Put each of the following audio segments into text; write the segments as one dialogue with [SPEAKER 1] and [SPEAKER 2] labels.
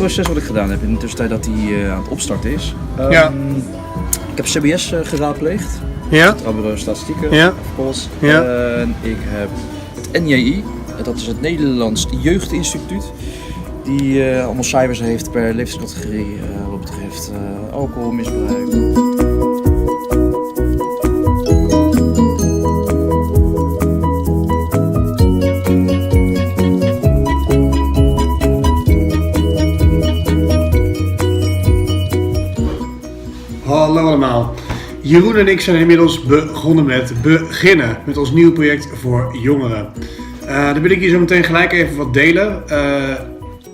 [SPEAKER 1] proces wat ik gedaan heb in de tussentijd dat hij aan het opstarten is.
[SPEAKER 2] Ja.
[SPEAKER 1] Ik heb CBS geraadpleegd.
[SPEAKER 2] Ja.
[SPEAKER 1] Het Bureau Statistieken.
[SPEAKER 2] Ja.
[SPEAKER 1] Of course.
[SPEAKER 2] Ja.
[SPEAKER 1] En ik heb het NJI. Dat is het Nederlands Jeugdinstituut. Die allemaal cijfers heeft per leeftijdscategorie wat betreft alcoholmisbruik.
[SPEAKER 2] Hallo allemaal. Jeroen en ik zijn inmiddels begonnen met ons nieuwe project voor jongeren. Daar wil ik hier zo meteen gelijk even wat delen.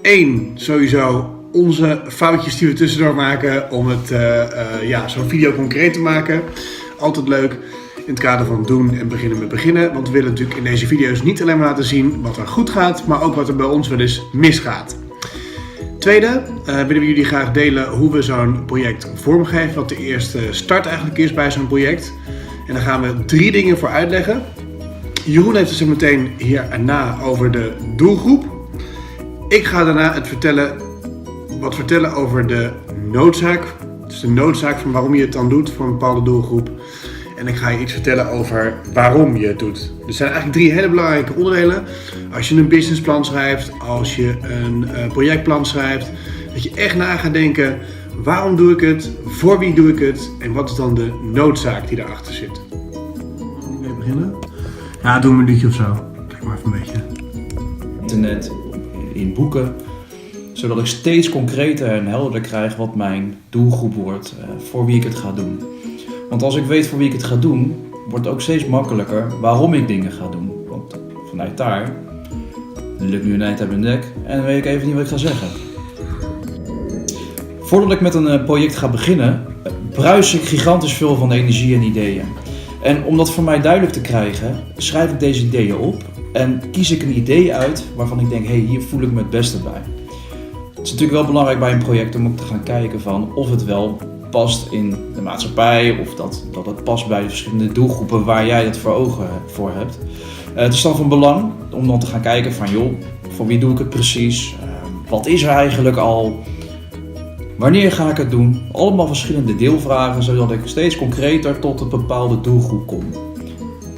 [SPEAKER 2] Eén, sowieso onze foutjes die we tussendoor maken om het zo'n video concreet te maken. Altijd leuk in het kader van doen en beginnen met beginnen. Want we willen natuurlijk in deze video's niet alleen maar laten zien wat er goed gaat, maar ook wat er bij ons wel eens misgaat. Tweede, willen we jullie graag delen hoe we zo'n project vormgeven, wat de eerste start eigenlijk is bij zo'n project. En daar gaan we 3 dingen voor uitleggen. Jeroen heeft het zo meteen hierna over de doelgroep. Ik ga daarna wat vertellen over de noodzaak. Dus de noodzaak van waarom je het dan doet voor een bepaalde doelgroep. En ik ga je iets vertellen over waarom je het doet. Er zijn eigenlijk 3 hele belangrijke onderdelen. Als je een businessplan schrijft, als je een projectplan schrijft, dat je echt na gaat denken, waarom doe ik het, voor wie doe ik het en wat is dan de noodzaak die daarachter zit. Wil je beginnen? Ja, doe een minuutje of zo. Kijk maar even een beetje.
[SPEAKER 1] Internet, in boeken, zodat ik steeds concreter en helderder krijg wat mijn doelgroep wordt, voor wie ik het ga doen. Want als ik weet voor wie ik het ga doen, wordt het ook steeds makkelijker waarom ik dingen ga doen. Want vanuit daar lukt nu een eind uit mijn nek en dan weet ik even niet wat ik ga zeggen. Voordat ik met een project ga beginnen, bruis ik gigantisch veel van energie en ideeën. En om dat voor mij duidelijk te krijgen, schrijf ik deze ideeën op en kies ik een idee uit waarvan ik denk, hé, hier voel ik me het beste bij. Het is natuurlijk wel belangrijk bij een project om ook te gaan kijken van of het wel past in de maatschappij of dat het past bij de verschillende doelgroepen waar jij het voor ogen voor hebt. Het is dan van belang om dan te gaan kijken van joh, voor wie doe ik het precies? Wat is er eigenlijk al? Wanneer ga ik het doen? Allemaal verschillende deelvragen zodat ik steeds concreter tot een bepaalde doelgroep kom.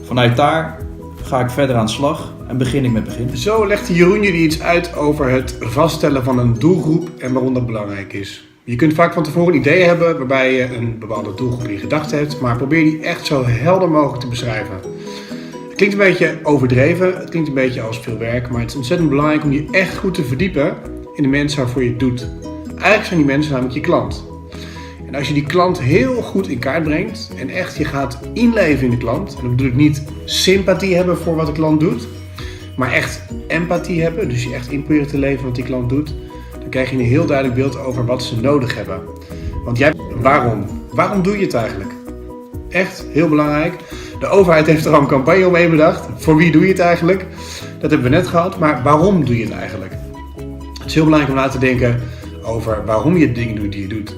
[SPEAKER 1] Vanuit daar ga ik verder aan de slag en begin ik met beginnen.
[SPEAKER 2] Zo legde Jeroen jullie iets uit over het vaststellen van een doelgroep en waarom dat belangrijk is. Je kunt vaak van tevoren een idee hebben waarbij je een bepaalde doelgroep in gedachten hebt, maar probeer die echt zo helder mogelijk te beschrijven. Het klinkt een beetje overdreven, het klinkt een beetje als veel werk, maar het is ontzettend belangrijk om je echt goed te verdiepen in de mensen waarvoor je het doet. Eigenlijk zijn die mensen namelijk je klant. En als je die klant heel goed in kaart brengt en echt je gaat inleven in de klant, en dan bedoel ik niet sympathie hebben voor wat de klant doet, maar echt empathie hebben, dus je echt in proberen te leven wat die klant doet, dan krijg je een heel duidelijk beeld over wat ze nodig hebben. Want waarom doe je het eigenlijk? Echt heel belangrijk. De overheid heeft er al een campagne omheen bedacht. Voor wie doe je het eigenlijk? Dat hebben we net gehad, maar waarom doe je het eigenlijk? Het is heel belangrijk om na te denken over waarom je de dingen doet die je doet.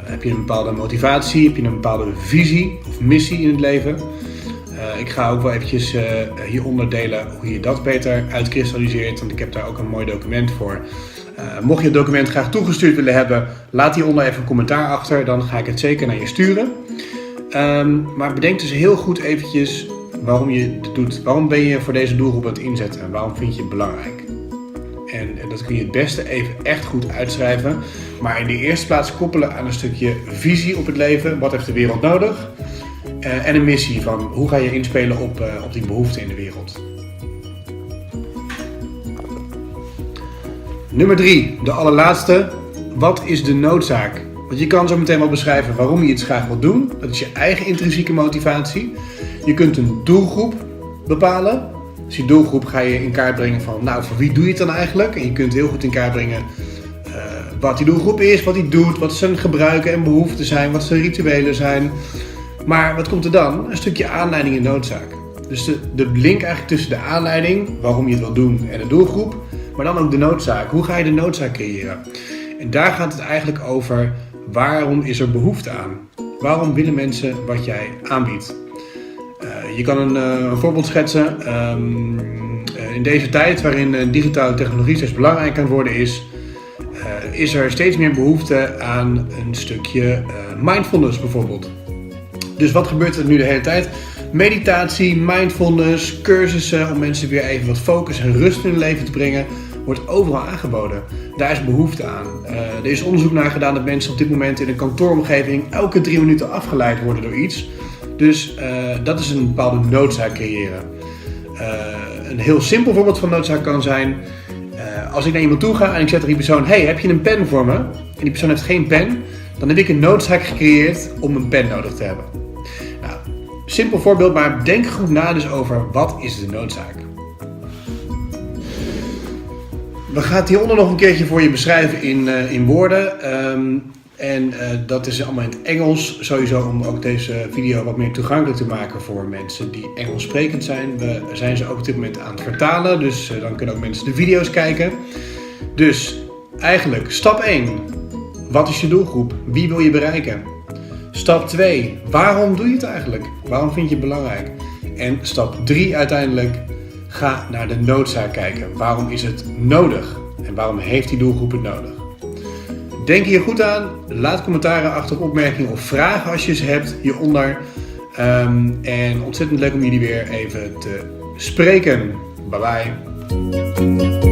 [SPEAKER 2] Heb je een bepaalde motivatie? Heb je een bepaalde visie of missie in het leven? Ik ga ook wel eventjes hieronder delen hoe je dat beter uitkristalliseert, want ik heb daar ook een mooi document voor. Mocht je het document graag toegestuurd willen hebben, laat hieronder even een commentaar achter, dan ga ik het zeker naar je sturen. Maar bedenk dus heel goed eventjes waarom je het doet. Waarom ben je voor deze doelgroep aan het inzetten en waarom vind je het belangrijk? En dat kun je het beste even echt goed uitschrijven. Maar in de eerste plaats koppelen aan een stukje visie op het leven. Wat heeft de wereld nodig? En een missie van hoe ga je inspelen op die behoeften in de wereld. Nummer 3, de allerlaatste. Wat is de noodzaak? Want je kan zo meteen wel beschrijven waarom je iets graag wilt doen. Dat is je eigen intrinsieke motivatie. Je kunt een doelgroep bepalen. Dus die doelgroep ga je in kaart brengen van, nou, voor wie doe je het dan eigenlijk? En je kunt heel goed in kaart brengen wat die doelgroep is, wat die doet, wat zijn gebruiken en behoeften zijn, wat zijn rituelen zijn. Maar wat komt er dan? Een stukje aanleiding en noodzaak. Dus de link eigenlijk tussen de aanleiding, waarom je het wil doen, en de doelgroep, maar dan ook de noodzaak. Hoe ga je de noodzaak creëren? En daar gaat het eigenlijk over, waarom is er behoefte aan? Waarom willen mensen wat jij aanbiedt? Je kan een voorbeeld schetsen. In deze tijd waarin digitale technologie steeds belangrijker kan worden is, is er steeds meer behoefte aan een stukje mindfulness bijvoorbeeld. Dus wat gebeurt er nu de hele tijd? Meditatie, mindfulness, cursussen om mensen weer even wat focus en rust in hun leven te brengen, wordt overal aangeboden. Daar is behoefte aan. Er is onderzoek naar gedaan dat mensen op dit moment in een kantooromgeving elke 3 minuten afgeleid worden door iets. Dus dat is een bepaalde noodzaak creëren. Een heel simpel voorbeeld van noodzaak kan zijn, als ik naar iemand toe ga en ik zeg tegen die persoon, hey, heb je een pen voor me? En die persoon heeft geen pen, dan heb ik een noodzaak gecreëerd om een pen nodig te hebben. Nou, simpel voorbeeld, maar denk goed na dus over wat is de noodzaak. We gaan het hieronder nog een keertje voor je beschrijven in woorden. Dat is allemaal in het Engels, sowieso om ook deze video wat meer toegankelijk te maken voor mensen die Engels sprekend zijn. We zijn ze ook op dit moment aan het vertalen, dus dan kunnen ook mensen de video's kijken. Dus eigenlijk stap 1, wat is je doelgroep? Wie wil je bereiken? Stap 2, waarom doe je het eigenlijk? Waarom vind je het belangrijk? En stap 3 uiteindelijk, ga naar de noodzaak kijken. Waarom is het nodig? En waarom heeft die doelgroep het nodig? Denk hier goed aan. Laat commentaren achter, opmerkingen of vragen als je ze hebt hieronder. En ontzettend leuk om jullie weer even te spreken. Bye bye.